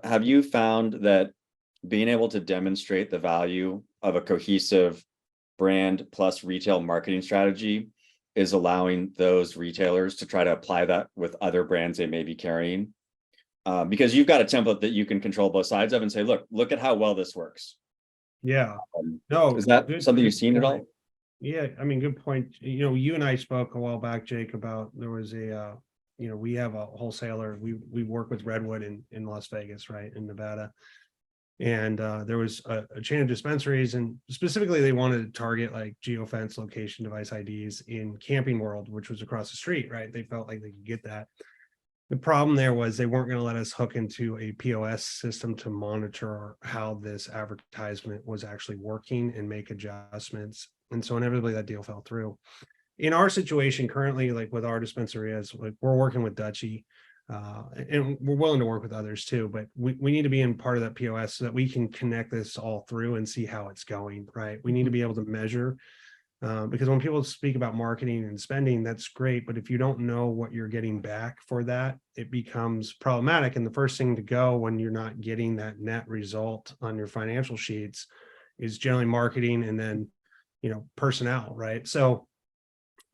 have you found that being able to demonstrate the value of a cohesive brand plus retail marketing strategy is allowing those retailers to try to apply that with other brands they may be carrying? Because you've got a template that you can control both sides of and say, look at how well this works. Yeah. No, is that something you've seen at all? Yeah, I mean, good point. You and I spoke a while back, Jake, about there was a we have a wholesaler. We work with Redwood in Las Vegas, right, in Nevada. And there was a chain of dispensaries, and specifically they wanted to target like geofence location device IDs in Camping World, which was across the street, right? They felt like they could get that. The problem there was they weren't going to let us hook into a POS system to monitor how this advertisement was actually working and make adjustments. And so inevitably that deal fell through. In our situation currently, like with our dispensarias, like we're working with Dutchie, and we're willing to work with others too, but we need to be in part of that POS so that we can connect this all through and see how it's going, right? We need to be able to measure, because when people speak about marketing and spending, that's great, but if you don't know what you're getting back for that, it becomes problematic. And the first thing to go when you're not getting that net result on your financial sheets is generally marketing, and then personnel, right? So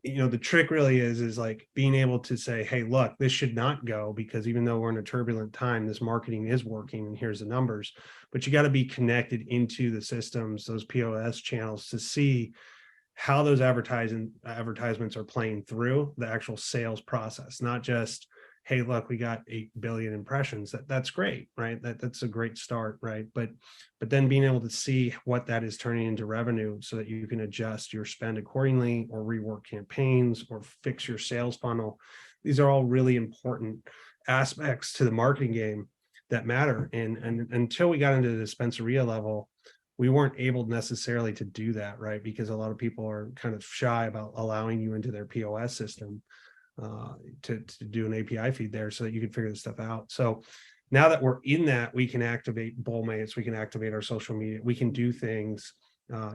the trick really is like being able to say, hey, look, this should not go, because even though we're in a turbulent time, this marketing is working and here's the numbers. But you got to be connected into the systems, those POS channels, to see how those advertisements are playing through the actual sales process, not just, hey, look, we got 8 billion impressions. That's great, right? That's a great start, right? But then being able to see what that is turning into revenue so that you can adjust your spend accordingly, or rework campaigns, or fix your sales funnel. These are all really important aspects to the marketing game that matter. And until we got into the dispensaria level, we weren't able necessarily to do that, right? Because a lot of people are kind of shy about allowing you into their POS system to do an API feed there so that you can figure this stuff out. So now that we're in that, we can activate Bullmates, we can activate our social media, we can do things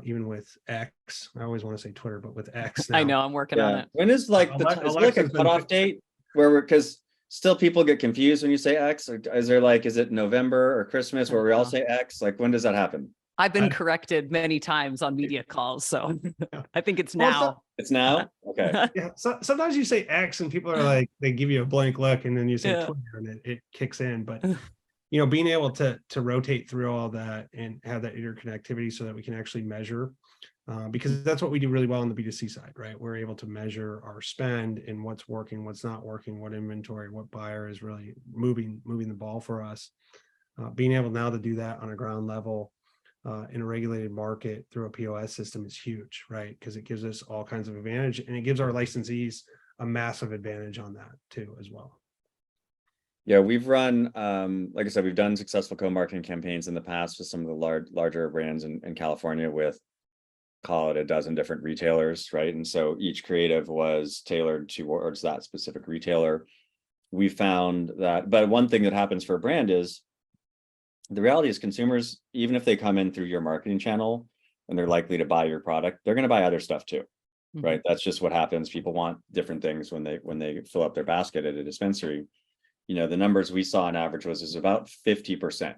even with X. I always want to say Twitter, but with X now. I know, I'm working on it. When is like is there like a cutoff date where because still people get confused when you say X, or is there like, is it November or Christmas where we all say X? Like, when does that happen? I've been corrected many times on media calls, so I think it's now. It's now? Okay. Yeah. So sometimes you say X and people are like, they give you a blank look, and then you say Twitter and it kicks in. But being able to rotate through all that and have that interconnectivity so that we can actually measure, because that's what we do really well on the B2C side, right? We're able to measure our spend and what's working, what's not working, what inventory, what buyer is really moving the ball for us. Being able now to do that on a ground level in a regulated market through a POS system is huge, right? Because it gives us all kinds of advantage, and it gives our licensees a massive advantage on that too, as well. Yeah, we've run, like I said, we've done successful co-marketing campaigns in the past with some of the larger brands in California with, call it a dozen different retailers, right? And so each creative was tailored towards that specific retailer. We found that, but one thing that happens for a brand is, the reality is consumers, even if they come in through your marketing channel and they're likely to buy your product, they're going to buy other stuff too, right? That's just what happens. People want different things when they fill up their basket at a dispensary. The numbers we saw on average was about 50%,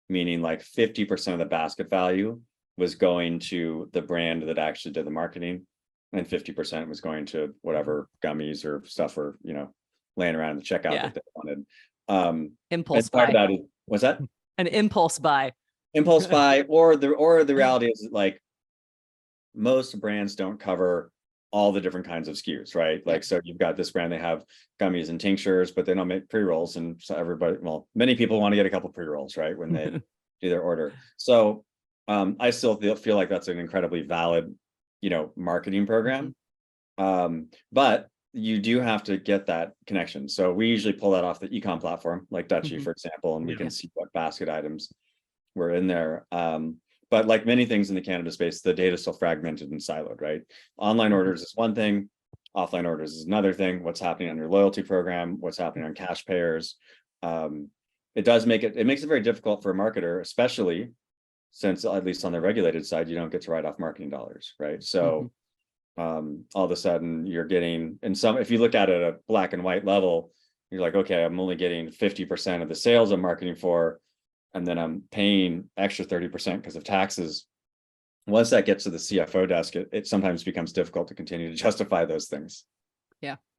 meaning like 50% of the basket value was going to the brand that actually did the marketing, and 50% was going to whatever gummies or stuff or laying around in the checkout that they wanted. Impulse buy. Part of that is, what's that? An impulse buy. Impulse buy, or the reality is that, like, most brands don't cover all the different kinds of SKUs, right? Like, so you've got this brand, they have gummies and tinctures, but they don't make pre-rolls. And so many people want to get a couple pre-rolls, right, when they do their order. So I still feel like that's an incredibly valid, marketing program. But you do have to get that connection. So we usually pull that off the e-com platform, like Dutchie, for example, and we can see what basket items were in there. But like many things in the cannabis space, the data is still fragmented and siloed, right? Online orders is one thing, offline orders is another thing. What's happening on your loyalty program, what's happening on cash payers. It makes it very difficult for a marketer, especially since, at least on the regulated side, you don't get to write off marketing dollars, right? So all of a sudden you're getting, if you look at it at a black and white level, you're like, okay, I'm only getting 50% of the sales I'm marketing for, and then I'm paying extra 30% because of taxes. Once that gets to the CFO desk, it sometimes becomes difficult to continue to justify those things.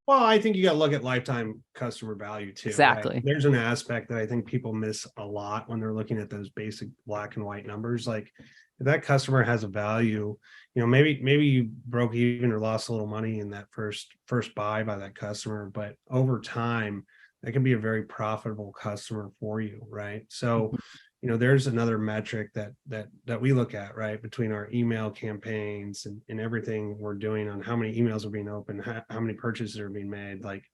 Well, I think you got to look at lifetime customer value too. Right? Exactly. There's an aspect that I think people miss a lot when they're looking at those basic black and white numbers. Like if that customer has a value, maybe you broke even or lost a little money in that first buy by that customer, but over time, that can be a very profitable customer for you, right? So, there's another metric that we look at, right, between our email campaigns and everything we're doing on how many emails are being opened, how many purchases are being made. Like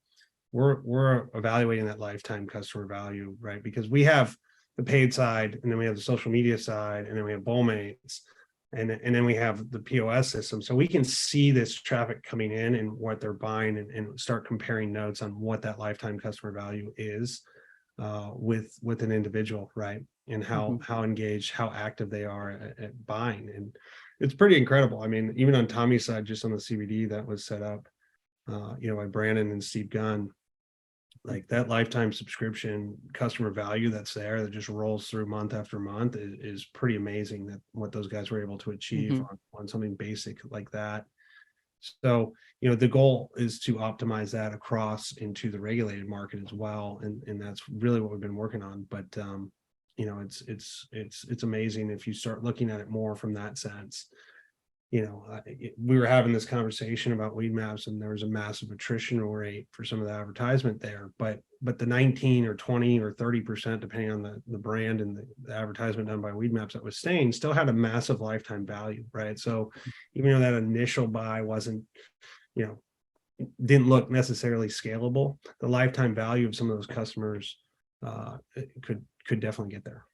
we're evaluating that lifetime customer value, right? Because we have the paid side, and then we have the social media side, and then we have Bullmates, and then we have the POS system. So we can see this traffic coming in and what they're buying, and start comparing notes on what that lifetime customer value is with an individual, right? And how engaged, how active they are at buying. And it's pretty incredible. I mean, even on Tommy's side, just on the CBD that was set up, by Brandon and Steve Gunn, like that lifetime subscription customer value that's there that just rolls through month after month is pretty amazing, that what those guys were able to achieve on something basic like that. So, the goal is to optimize that across into the regulated market as well. And that's really what we've been working on. But, it's amazing if you start looking at it more from that sense. We were having this conversation about weed maps, and there was a massive attrition rate for some of the advertisement there, but the 19 or 20 or 30%, depending on the brand and the advertisement done by weed maps that was staying, still had a massive lifetime value, right? So even though that initial buy wasn't, didn't look necessarily scalable, the lifetime value of some of those customers could definitely get there.